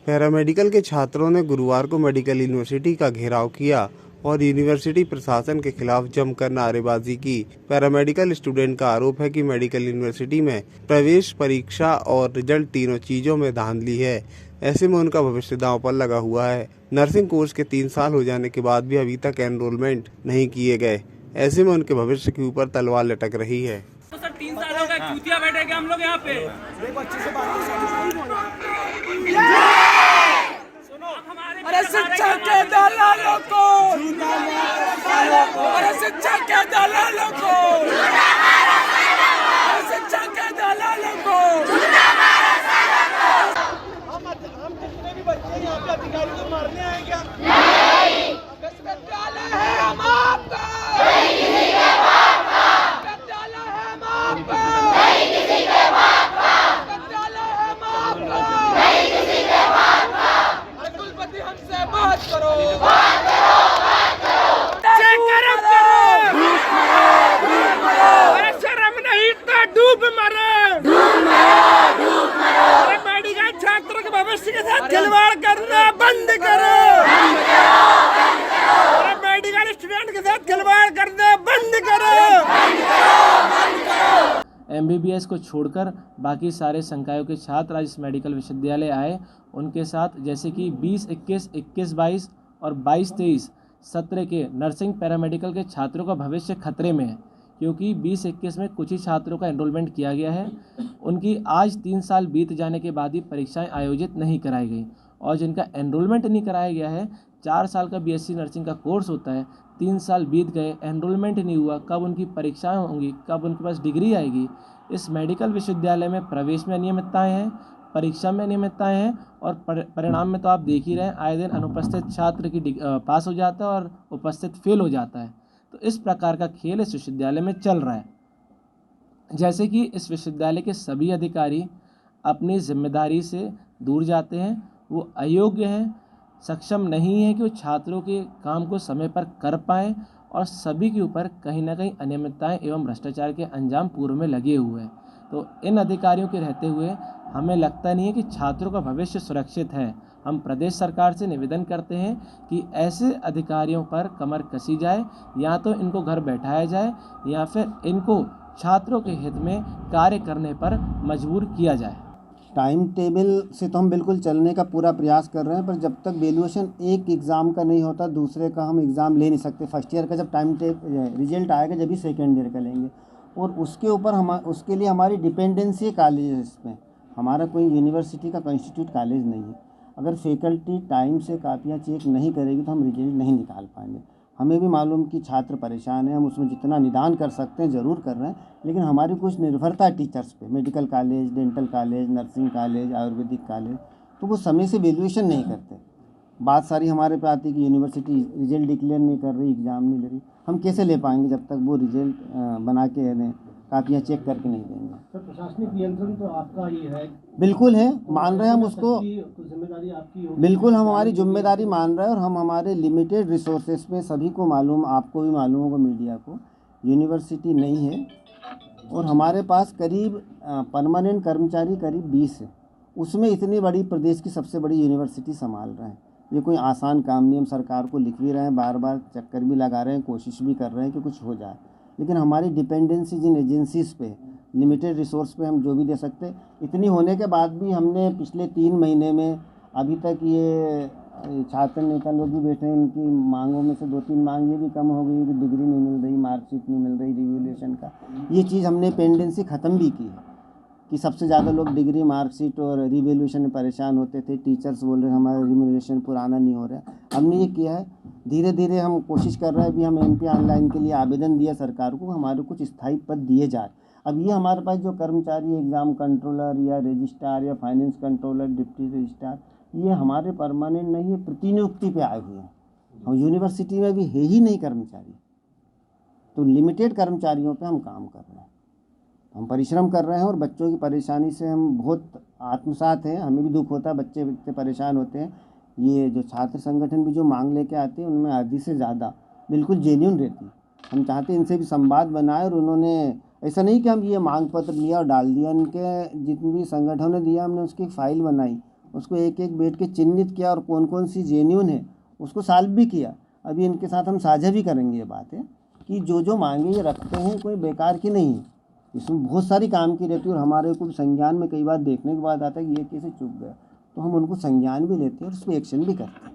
Paramedical के छात्रों ने गुरुवार को मेडिकल यूनिवर्सिटी का घेराव किया और यूनिवर्सिटी प्रशासन के खिलाफ जमकर नारेबाजी की। पैरामेडिकल स्टूडेंट का आरोप है कि मेडिकल यूनिवर्सिटी में प्रवेश परीक्षा और रिजल्ट तीनों चीजों में धांधली है। ऐसे में उनका भविष्य दांव पर लगा हुआ है। नर्सिंग कोर्स के 3 साल हो जाने के बाद भी अभी तक एनरोलमेंट नहीं किए गए। ऐसे में उनके भविष्य के ऊपर तलवार लटक रही है। तो सर 3 साल हो गए, चूतिया बैठे हम लोग यहाँ पे। अरे शिक्षा के दलालों को, अरे शिक्षा के दलालों को, अरे शिक्षा के दलालों को। हम जितने भी बच्चे यहाँ पे अधिकारी को मारने आए क्या? नहीं। विश्वविद्यालय है हम आपका, नहीं किसी के बाप का। विश्वविद्यालय है हम आपका, नहीं किसी के बाप का। विश्वविद्यालय है हम आपका, नहीं किसी के बाप का। कुलपति हमसे बात करो, बात करो, बात करो। चेक करो, अरे शर्म नहीं तो डूब मरो, डूब मरो, डूब मरो। अरे मेडिकल छात्रों के भविष्य के साथ खिलवाड़ करना बंद करो, बंद करो, बंद करो। अरे मेडिकल स्टूडेंट के साथ खिलवाड़ करना बंद करो, बंद करो, बंद करो। MBBS को छोड़कर बाकी सारे संकायों के छात्र आज इस मेडिकल विश्वविद्यालय आए। उनके साथ जैसे कि 20-21, 21-22 और 22-23 सत्र के नर्सिंग पैरामेडिकल के छात्रों का भविष्य खतरे में है, क्योंकि 20-21 में कुछ ही छात्रों का एनरोलमेंट किया गया है। उनकी आज 3 साल बीत जाने के बाद ही परीक्षाएं आयोजित नहीं कराई गई, और जिनका एनरोलमेंट नहीं कराया गया है, 4 साल का BSc नर्सिंग का कोर्स होता है, 3 साल बीत गए, एनरोलमेंट नहीं हुआ, कब उनकी परीक्षाएं होंगी, कब उनके पास डिग्री आएगी। इस मेडिकल विश्वविद्यालय में प्रवेश में अनियमितताएं हैं, परीक्षा में अनियमितताएं हैं, और परिणाम में तो आप देख ही रहे हैं, आए दिन अनुपस्थित छात्र की पास हो जाता है और उपस्थित फेल हो जाता है। तो इस प्रकार का खेल इस विश्वविद्यालय में चल रहा है। जैसे कि इस विश्वविद्यालय के सभी अधिकारी अपनी जिम्मेदारी से दूर जाते हैं, वो अयोग्य हैं, सक्षम नहीं है कि वो छात्रों के काम को समय पर कर पाएँ, और सभी के ऊपर कहीं ना कहीं अनियमितताएं एवं भ्रष्टाचार के अंजाम पूर्व में लगे हुए हैं। तो इन अधिकारियों के रहते हुए हमें लगता नहीं है कि छात्रों का भविष्य सुरक्षित है। हम प्रदेश सरकार से निवेदन करते हैं कि ऐसे अधिकारियों पर कमर कसी जाए, या तो इनको घर बैठाया जाए, या फिर इनको छात्रों के हित में कार्य करने पर मजबूर किया जाए। टाइम टेबल से तो हम बिल्कुल चलने का पूरा प्रयास कर रहे हैं, पर जब तक वैल्यूएशन एक एग्ज़ाम का नहीं होता दूसरे का हम एग्ज़ाम ले नहीं सकते। फर्स्ट ईयर का जब रिजल्ट आएगा जब भी सेकेंड ईयर का लेंगे, और उसके ऊपर उसके लिए हमारी डिपेंडेंसी कॉलेज में, हमारा कोई यूनिवर्सिटी का इंस्टीट्यूट कॉलेज नहीं है। अगर फैकल्टी टाइम से कापियाँ चेक नहीं करेगी तो हम रिजल्ट नहीं निकाल पाएंगे। हमें भी मालूम कि छात्र परेशान हैं, हम उसमें जितना निदान कर सकते हैं ज़रूर कर रहे हैं, लेकिन हमारी कुछ निर्भरता है टीचर्स पे। Medical college, dental college, nursing college, Ayurvedic college, तो वो समय से वैल्यूएशन नहीं करते। बात सारी हमारे पे आती है कि यूनिवर्सिटी रिजल्ट डिक्लेयर नहीं कर रही, एग्ज़ाम नहीं ले रही। हम कैसे ले पाएंगे जब तक वो रिजल्ट बना के दें, कापियाँ चेक करके नहीं देंगे। सर, प्रशासनिक नियंत्रण तो आपका ही है। बिल्कुल है, मान रहे हैं हम उसको, जिम्मेदारी आपकी होगी। बिल्कुल हम हमारी जिम्मेदारी मान रहे हैं, और हम हमारे लिमिटेड रिसोर्सेज में, सभी को मालूम, आपको भी मालूम होगा, मीडिया को, यूनिवर्सिटी नहीं है, और हमारे पास करीब परमानेंट कर्मचारी करीब 20 है। उसमें इतनी बड़ी प्रदेश की सबसे बड़ी यूनिवर्सिटी संभाल रहे हैं। ये कोई आसान काम नहीं। हम सरकार को लिख भी रहे हैं, बार बार चक्कर भी लगा रहे हैं, कोशिश भी कर रहे हैं कि कुछ हो जाए, लेकिन हमारी डिपेंडेंसी जिन एजेंसीज़ पे, लिमिटेड रिसोर्स पे हम जो भी दे सकते, इतनी होने के बाद भी हमने पिछले 3 महीने में अभी तक ये छात्र नेता लोग भी बैठे हैं, इनकी मांगों में से 2-3 मांग ये भी कम हो गई कि डिग्री नहीं मिल रही, मार्कशीट नहीं मिल रही, रिवैल्यूएशन का ये चीज़ हमने पेंडेंसी ख़त्म भी की है कि सबसे ज़्यादा लोग डिग्री, मार्कशीट और रिवैल्यूएशन में परेशान होते थे। टीचर्स बोल रहे हैं हमारा रिवैल्यूएशन पुराना नहीं हो रहा है। हमने ये किया है, धीरे धीरे हम कोशिश कर रहे हैं। अभी हम MP ऑनलाइन के लिए आवेदन दिया सरकार को, हमारे कुछ स्थायी पद दिए जाए। अब ये हमारे पास जो कर्मचारी, एग्ज़ाम कंट्रोलर या रजिस्ट्रार या फाइनेंस कंट्रोलर, डिप्टी रजिस्ट्रार, ये हमारे परमानेंट नहीं है, प्रतिनियुक्ति पे आए हुए हैं। और यूनिवर्सिटी में भी है ही नहीं कर्मचारी, तो लिमिटेड कर्मचारियों पे हम काम कर रहे हैं। हम परिश्रम कर रहे हैं, और बच्चों की परेशानी से हम बहुत आत्मसात हैं। हमें भी दुख होता है, बच्चे परेशान होते हैं। ये जो छात्र संगठन भी जो मांग लेके आते हैं, उनमें आधी से ज़्यादा बिल्कुल जेन्युइन रहती है। हम चाहते हैं इनसे भी संवाद बनाए, और उन्होंने ऐसा नहीं कि हम ये मांग पत्र लिया और डाल दिया। इनके जितने भी संगठनों ने दिया, हमने उसकी फाइल बनाई, उसको एक एक बैठ के चिन्हित किया और कौन कौन सी जेन्युइन है उसको सॉल्व भी किया। अभी इनके साथ हम साझा भी करेंगे ये बातें कि जो मांगे ये रखते हैं कोई बेकार की नहीं है, इसमें बहुत सारी काम की रहती है और हमारे को संज्ञान में कई बार देखने के बाद आता है कि ये कैसे चूक गया, तो हम उनको संज्ञान भी लेते हैं और उस पर एक्शन भी करते हैं।